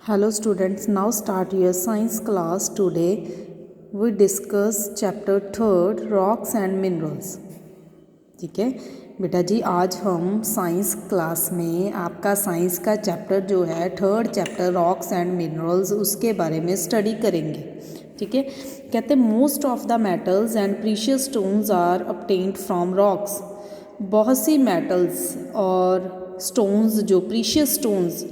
Hello students, now start your science class. Today we discuss chapter 3 rocks and minerals. ठीक है बेटा जी, आज हम साइंस क्लास में आपका साइंस का चैप्टर जो है 3rd chapter rocks and minerals उसके बारे में स्टडी करेंगे। ठीक है, कहते हैं most of the metals and precious stones are obtained from rocks. बहुत सी मेटल्स और स्टोन्स जो प्रीशियस स्टोन्स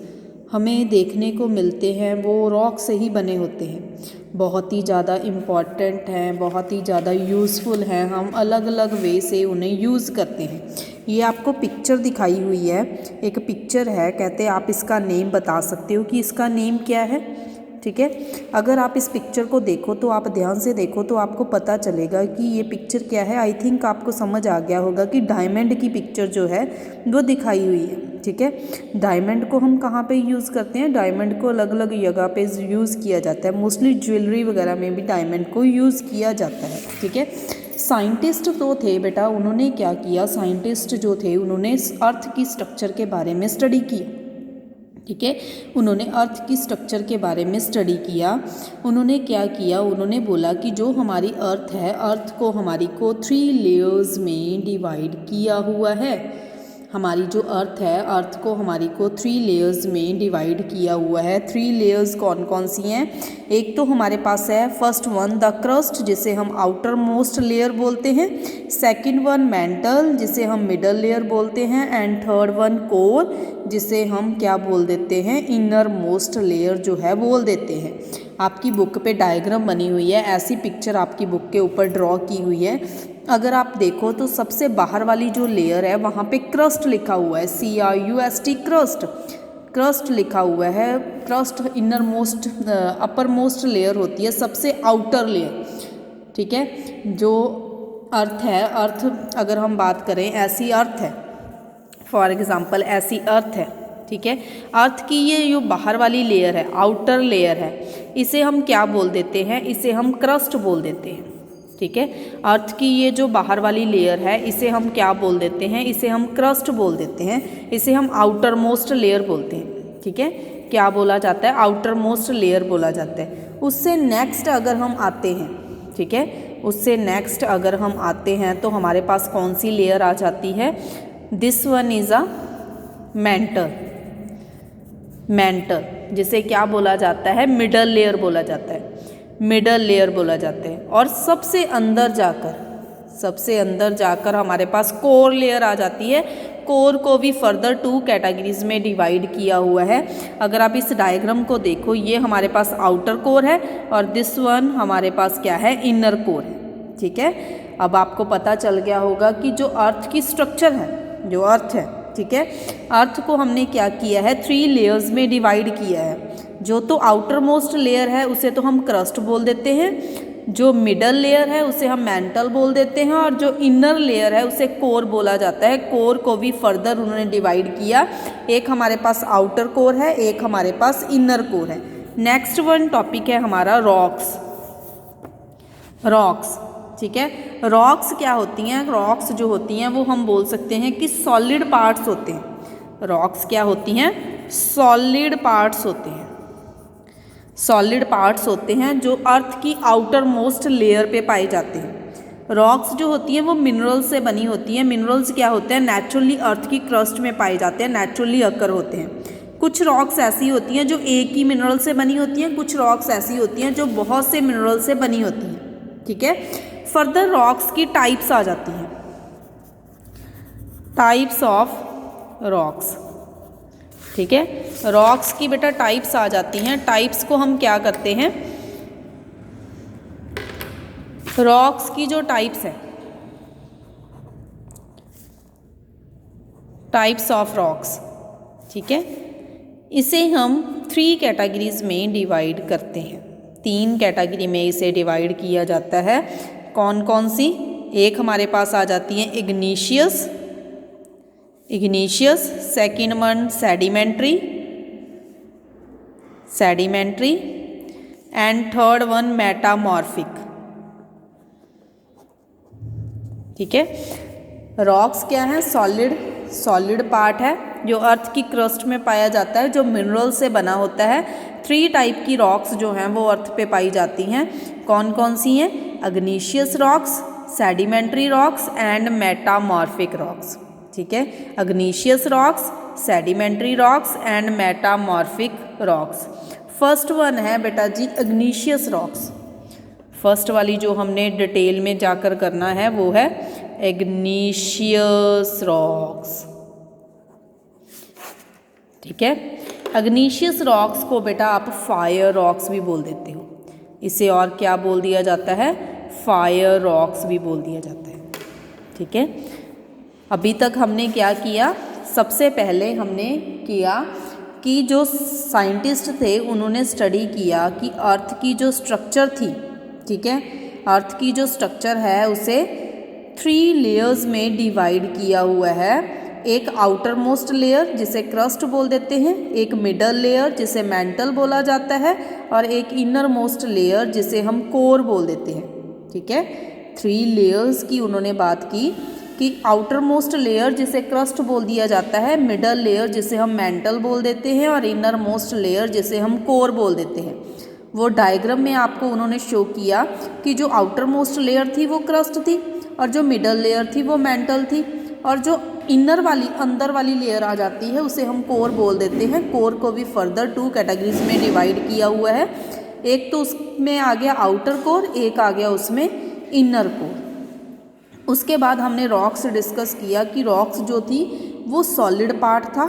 हमें देखने को मिलते हैं वो रॉक से ही बने होते हैं। बहुत ही ज़्यादा इम्पॉर्टेंट हैं, बहुत ही ज़्यादा यूज़फुल हैं, हम अलग अलग वे से उन्हें यूज़ करते हैं। ये आपको पिक्चर दिखाई हुई है, एक पिक्चर है, कहते हैं आप इसका नेम बता सकते हो कि इसका नेम क्या है। ठीक है, अगर आप इस पिक्चर को देखो तो आप ध्यान से देखो तो आपको पता चलेगा कि ये पिक्चर क्या है। आई थिंक आपको समझ आ गया होगा कि डायमंड की पिक्चर जो है वो दिखाई हुई है। ठीक है, डायमंड को हम कहाँ पे यूज़ करते हैं? डायमंड को अलग अलग जगह पे यूज़ किया जाता है, मोस्टली ज्वेलरी वगैरह में भी डायमंड को यूज़ किया जाता है। ठीक है, साइंटिस्ट तो थे बेटा, उन्होंने क्या किया, साइंटिस्ट जो थे उन्होंने अर्थ की स्ट्रक्चर के बारे में स्टडी किया। ठीक है, उन्होंने अर्थ की स्ट्रक्चर के बारे में स्टडी किया। उन्होंने क्या किया, उन्होंने बोला कि जो हमारी अर्थ है, अर्थ को हमारी को 3 लेयर्स में डिवाइड किया हुआ है। हमारी जो अर्थ है, अर्थ को हमारी को 3 लेयर्स में डिवाइड किया हुआ है। 3 लेयर्स कौन कौन सी हैं? एक तो हमारे पास है फर्स्ट वन द क्रस्ट, जिसे हम आउटर मोस्ट लेयर बोलते हैं। सेकंड वन मेंटल, जिसे हम मिडल लेयर बोलते हैं। एंड थर्ड वन कोर, जिसे हम क्या बोल देते हैं, इनर मोस्ट लेयर जो है बोल देते हैं। आपकी बुक पे डायग्राम बनी हुई है, ऐसी पिक्चर आपकी बुक के ऊपर ड्रॉ की हुई है। अगर आप देखो तो सबसे बाहर वाली जो लेयर है वहाँ पे क्रस्ट लिखा हुआ है, CRUST क्रस्ट, क्रस्ट लिखा हुआ है। Crust inner most upper most layer होती है, सबसे आउटर लेयर। ठीक है, जो अर्थ है, अर्थ अगर हम बात करें, ऐसी अर्थ है, फॉर एग्जांपल ऐसी अर्थ है। ठीक है, अर्थ की ये जो बाहर वाली लेयर है, आउटर लेयर है, इसे हम क्या बोल देते हैं? इसे हम क्रस्ट बोल देते हैं। ठीक है, अर्थ की ये जो बाहर वाली लेयर है इसे हम क्या बोल देते हैं? इसे हम क्रस्ट बोल देते हैं, इसे हम आउटर मोस्ट लेयर बोलते हैं। ठीक है, क्या बोला जाता है? आउटर मोस्ट लेयर बोला जाता है। उससे नेक्स्ट अगर हम आते हैं, ठीक है, उससे नेक्स्ट अगर हम आते हैं तो हमारे पास कौन सी लेयर आ जाती है? This one is a mental, mental जिसे क्या बोला जाता है? मिडल लेयर बोला जाता है, मिडल लेयर बोला जाता है। और सबसे अंदर जाकर, सबसे अंदर जाकर हमारे पास कोर लेयर आ जाती है। कोर को भी फर्दर 2 कैटेगरीज में डिवाइड किया हुआ है। अगर आप इस डायग्राम को देखो, ये हमारे पास आउटर कोर है और दिस वन हमारे पास क्या है? इनर कोर है। ठीक है, अब आपको पता चल गया होगा कि जो अर्थ की स्ट्रक्चर है, जो अर्थ है, ठीक है, अर्थ को हमने क्या किया है? 3 लेयर्स में डिवाइड किया है। जो तो आउटर मोस्ट लेयर है उसे तो हम क्रस्ट बोल देते हैं, जो मिडल लेयर है उसे हम मेंटल बोल देते हैं, और जो इनर लेयर है उसे कोर बोला जाता है। कोर को भी फर्दर उन्होंने डिवाइड किया, एक हमारे पास आउटर कोर है, एक हमारे पास इनर कोर है। नेक्स्ट वन टॉपिक है हमारा रॉक्स। रॉक्स, ठीक है, रॉक्स क्या होती हैं? रॉक्स जो होती हैं वो हम बोल सकते हैं कि सॉलिड पार्ट्स होते हैं। रॉक्स क्या होती हैं? सॉलिड पार्ट्स होते हैं, सॉलिड पार्ट्स होते हैं जो अर्थ की आउटर मोस्ट लेयर पे पाए जाते हैं। रॉक्स जो होती हैं वो मिनरल्स से बनी होती हैं। मिनरल्स क्या होते हैं? नेचुरली अर्थ की क्रस्ट में पाए जाते हैं, नेचुरली अकर होते हैं। कुछ रॉक्स ऐसी होती हैं जो एक ही मिनरल से बनी होती हैं, कुछ रॉक्स ऐसी होती हैं जो बहुत से मिनरल से बनी होती हैं। ठीक है, फर्दर रॉक्स की टाइप्स आ जाती हैं, टाइप्स ऑफ रॉक्स। ठीक है, रॉक्स की बेटा टाइप्स आ जाती हैं। टाइप्स को हम क्या करते हैं? रॉक्स की जो टाइप्स है, टाइप्स ऑफ रॉक्स, ठीक है, इसे हम 3 कैटेगरीज में डिवाइड करते हैं। 3 कैटेगरी में इसे डिवाइड किया जाता है। कौन कौन सी? एक हमारे पास आ जाती है इग्नीशियस, इग्नीशियस, second one sedimentary, sedimentary, and third one metamorphic. ठीक है, रॉक्स क्या है? सॉलिड, सॉलिड पार्ट है, जो अर्थ की क्रस्ट में पाया जाता है, जो मिनरल से बना होता है। 3 टाइप की रॉक्स जो हैं वो अर्थ पे पाई जाती हैं। कौन कौन सी हैं? Igneous rocks, sedimentary rocks and metamorphic rocks. ठीक है, igneous rocks, sedimentary rocks and metamorphic rocks. First one है बेटा जी अग्नीशियस रॉक्स। फर्स्ट वाली जो हमने डिटेल में जाकर करना है वो है इग्नीशियस रॉक्स। ठीक है, अग्नीशियस रॉक्स को बेटा आप फायर रॉक्स भी बोल देते हो। इसे और क्या बोल दिया जाता है? फायर रॉक्स भी बोल दिया जाता है। ठीक है, अभी तक हमने क्या किया? सबसे पहले हमने किया कि जो साइंटिस्ट थे उन्होंने स्टडी किया कि अर्थ की जो स्ट्रक्चर थी, ठीक है, अर्थ की जो स्ट्रक्चर है उसे 3 लेयर्स में डिवाइड किया हुआ है। एक आउटर मोस्ट लेयर जिसे क्रस्ट बोल देते हैं, एक मिडल लेयर जिसे मैंटल बोला जाता है, और एक इनर मोस्ट लेयर जिसे हम कोर बोल देते हैं। ठीक है, 3 लेयर्स की उन्होंने बात की कि आउटर मोस्ट लेयर जिसे क्रस्ट बोल दिया जाता है, मिडल लेयर जिसे हम मैंटल बोल देते हैं, और इनर मोस्ट लेयर जिसे हम कोर बोल देते हैं। वो डायग्राम में आपको उन्होंने शो किया कि जो आउटर मोस्ट लेयर थी वो क्रस्ट थी, और जो मिडल लेयर थी वो मैंटल थी, और जो इनर वाली अंदर वाली लेयर आ जाती है उसे हम कोर बोल देते हैं। कोर को भी फर्दर 2 कैटेगरीज में डिवाइड किया हुआ है। एक तो उसमें आ गया आउटर कोर, एक आ गया उसमें इनर कोर। उसके बाद हमने रॉक्स डिस्कस किया कि रॉक्स जो थी वो सॉलिड पार्ट था।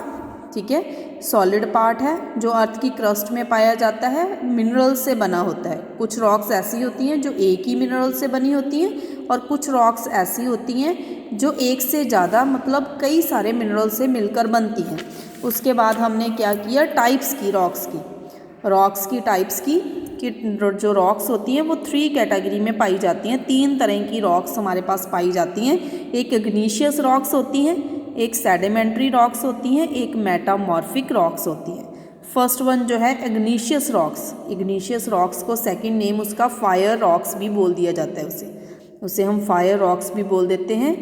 ठीक है, सॉलिड पार्ट है जो अर्थ की क्रस्ट में पाया जाता है, मिनरल से बना होता है। कुछ रॉक्स ऐसी होती हैं जो एक ही मिनरल से बनी होती हैं, और कुछ रॉक्स ऐसी होती हैं जो एक से ज़्यादा मतलब कई सारे मिनरल से मिलकर बनती हैं। उसके बाद हमने क्या किया? टाइप्स की रॉक्स की टाइप्स की कि जो रॉक्स होती हैं वो 3 कैटेगरी में पाई जाती हैं। 3 तरह की रॉक्स हमारे पास पाई जाती हैं। एक इग्नीशियस रॉक्स होती हैं, एक सेडिमेंट्री रॉक्स होती हैं, एक मेटामॉर्फिक रॉक्स होती हैं। फर्स्ट वन जो है इग्नीशियस रॉक्स को सेकंड नेम उसका फायर रॉक्स भी बोल दिया जाता है। उसे हम फायर रॉक्स भी बोल देते हैं।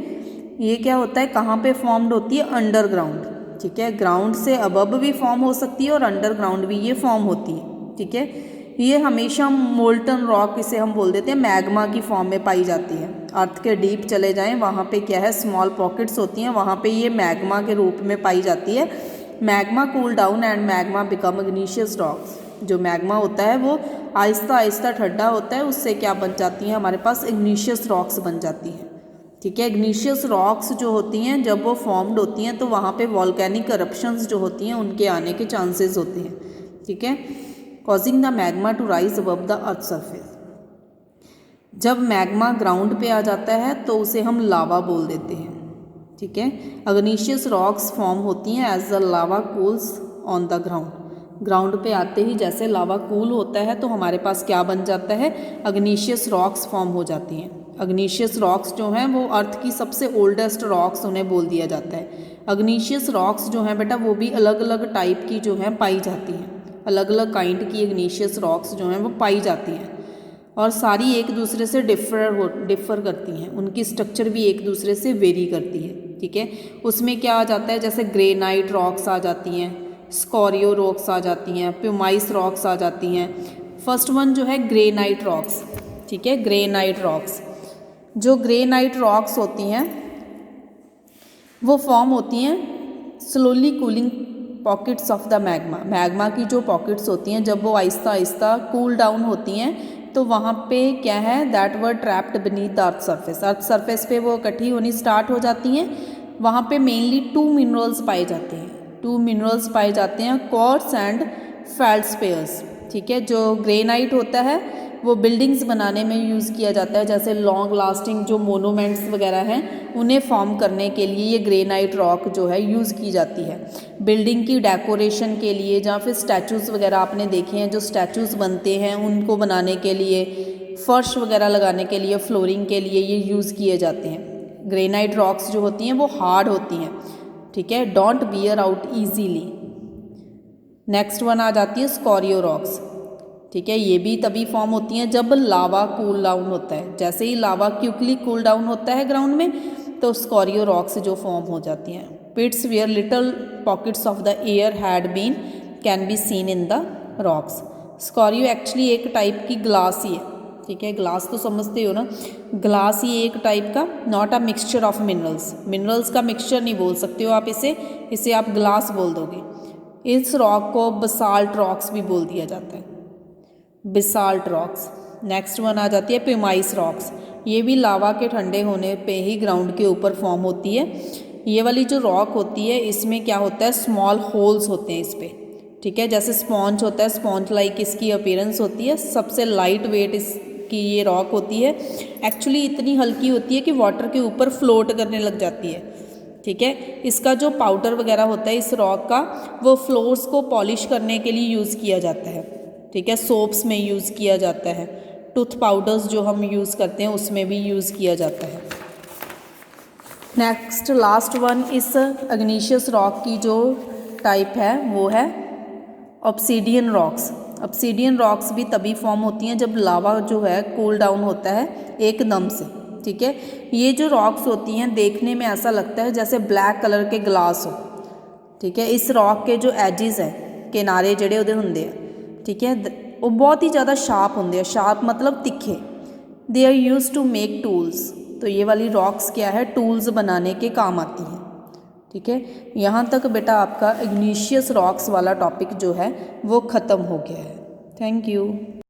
ये क्या होता है, कहाँ पे फॉर्म्ड होती है? अंडरग्राउंड। ठीक है, ग्राउंड से अबव भी फॉर्म हो सकती है और अंडरग्राउंड भी ये फॉर्म होती है। ठीक है, ये हमेशा मोल्टन रॉक इसे हम बोल देते हैं, मैग्मा की फॉर्म में पाई जाती है। अर्थ के डीप चले जाएं, वहाँ पे क्या है, स्मॉल पॉकेट्स होती हैं, वहाँ पे ये मैग्मा के रूप में पाई जाती है। Magma cool down and magma become इग्नीशियस rocks. जो मैग्मा होता है वो आहिस्ता आहिस्ता ठंडा होता है, उससे क्या बन जाती हैं हमारे पास? इग्नीशियस रॉक्स बन जाती हैं। ठीक है, इग्नीशियस रॉक्स जो होती हैं जब वो फॉर्म्ड होती हैं तो वहाँ पे वॉल्केनिक करप्शंस जो होती हैं उनके आने के चांसेस होते हैं। ठीक है, causing the magma to rise above the earth surface. जब मैग्मा ग्राउंड पे आ जाता है तो उसे हम लावा बोल देते हैं। ठीक है, अग्नीशियस रॉक्स फॉर्म होती हैं as the lava cools on the ground पे आते ही जैसे लावा कूल होता है तो हमारे पास क्या बन जाता है? अग्नीशियस रॉक्स फॉर्म हो जाती हैं। अग्नीशियस रॉक्स जो हैं वो अर्थ की सबसे ओल्डेस्ट रॉक्स उन्हें बोल दिया जाता है। अग्नीशियस रॉक्स जो हैं बेटा वो भी अलग अलग टाइप की जो हैं पाई जाती हैं। अलग अलग काइंड की इग्नीशियस रॉक्स जो हैं वो पाई जाती हैं, और सारी एक दूसरे से डिफ़र करती हैं। उनकी स्ट्रक्चर भी एक दूसरे से वेरी करती है। ठीक है, उसमें क्या आ जाता है? जैसे ग्रेनाइट रॉक्स आ जाती हैं, स्कॉरियो रॉक्स आ जाती हैं, प्यूमाइस रॉक्स आ जाती हैं। फर्स्ट वन जो है ग्रेनाइट रॉक्स। ठीक है, ग्रेनाइट रॉक्स, जो ग्रेनाइट रॉक्स होती हैं वो फॉर्म होती हैं slowly cooling pockets of the magma की जो पॉकेट्स होती हैं जब वो आहिस्ता आहिस्ता कूल डाउन होती हैं तो वहाँ पे क्या है, that were trapped beneath the earth surface पे वो इकट्ठी होनी स्टार्ट हो जाती हैं। वहाँ पे मेनली 2 मिनरल्स पाए जाते हैं, क्वार्ट्ज एंड फेल्डस्पेयर्स। ठीक है, जो ग्रेनाइट होता है वो बिल्डिंग्स बनाने में यूज़ किया जाता है, जैसे लॉन्ग लास्टिंग जो मोनूमेंट्स वगैरह हैं उन्हें फॉर्म करने के लिए ये ग्रेनाइट रॉक जो है यूज़ की जाती है। बिल्डिंग की डेकोरेशन के लिए, जहाँ फिर स्टैचूज़ वगैरह आपने देखे हैं, जो स्टैचूज़ बनते हैं उनको बनाने के लिए, फर्श वगैरह लगाने के लिए, फ्लोरिंग के लिए ये यूज़ किए जाते हैं। ग्रेनाइट रॉक्स जो होती हैं वो हार्ड होती हैं। ठीक है, don't wear out easily. Next one आ जाती है स्कॉरियो रॉक्स। ठीक है, ये भी तभी फॉर्म होती हैं जब लावा कूल डाउन होता है। जैसे ही लावा क्विकली कूल डाउन होता है ग्राउंड में तो स्कॉरियो रॉक्स जो फॉर्म हो जाती हैं। Pits where little pockets of the air had been can be seen in the rocks. Scoria actually एक टाइप की ग्लास ही है, ठीक है, ग्लास तो समझते हो ना, ग्लास ही एक टाइप का, not a mixture of minerals, minerals का मिक्सचर नहीं बोल सकते हो आप इसे आप ग्लास बोल दोगे। इस रॉक को बसाल्ट रॉक्स भी बोल दिया जाता है, बेसाल्ट रॉक्स। नेक्स्ट वन आ जाती है प्यूमाइस रॉक्स। ये भी लावा के ठंडे होने पे ही ग्राउंड के ऊपर फॉर्म होती है। ये वाली जो रॉक होती है इसमें क्या होता है, स्मॉल होल्स होते हैं इस पर, ठीक है, जैसे स्पॉन्ज होता है, स्पॉन्ज लाइक इसकी अपीयरेंस होती है। सबसे लाइट वेट इसकी ये रॉक होती है, एक्चुअली इतनी हल्की होती है कि वाटर के ऊपर फ्लोट करने लग जाती है, ठीक है। इसका जो पाउडर वगैरह होता है इस रॉक का, वो फ्लोर्स को पॉलिश करने के लिए यूज़ किया जाता है, ठीक है, सोप्स में यूज़ किया जाता है, टूथ पाउडर्स जो हम यूज़ करते हैं उसमें भी यूज़ किया जाता है। नेक्स्ट लास्ट वन इस अग्नीशियस रॉक की जो टाइप है वो है ऑब्सीडियन रॉक्स। ऑब्सीडियन रॉक्स भी तभी फॉर्म होती हैं जब लावा जो है कूल डाउन होता है एकदम से, ठीक है। ये जो रॉक्स होती हैं देखने में ऐसा लगता है जैसे ब्लैक कलर के ग्लास हो, ठीक है। इस रॉक के जो एजिज हैं, किनारे जड़े उहदे होंदे हैं, ठीक है, वो बहुत ही ज़्यादा शार्प होंदे हैं, शार्प मतलब तिखे। They are used to make tools. तो ये वाली रॉक्स क्या है, टूल्स बनाने के काम आती हैं, ठीक है। यहाँ तक बेटा आपका इग्नीशियस रॉक्स वाला टॉपिक जो है वो ख़त्म हो गया है। Thank you.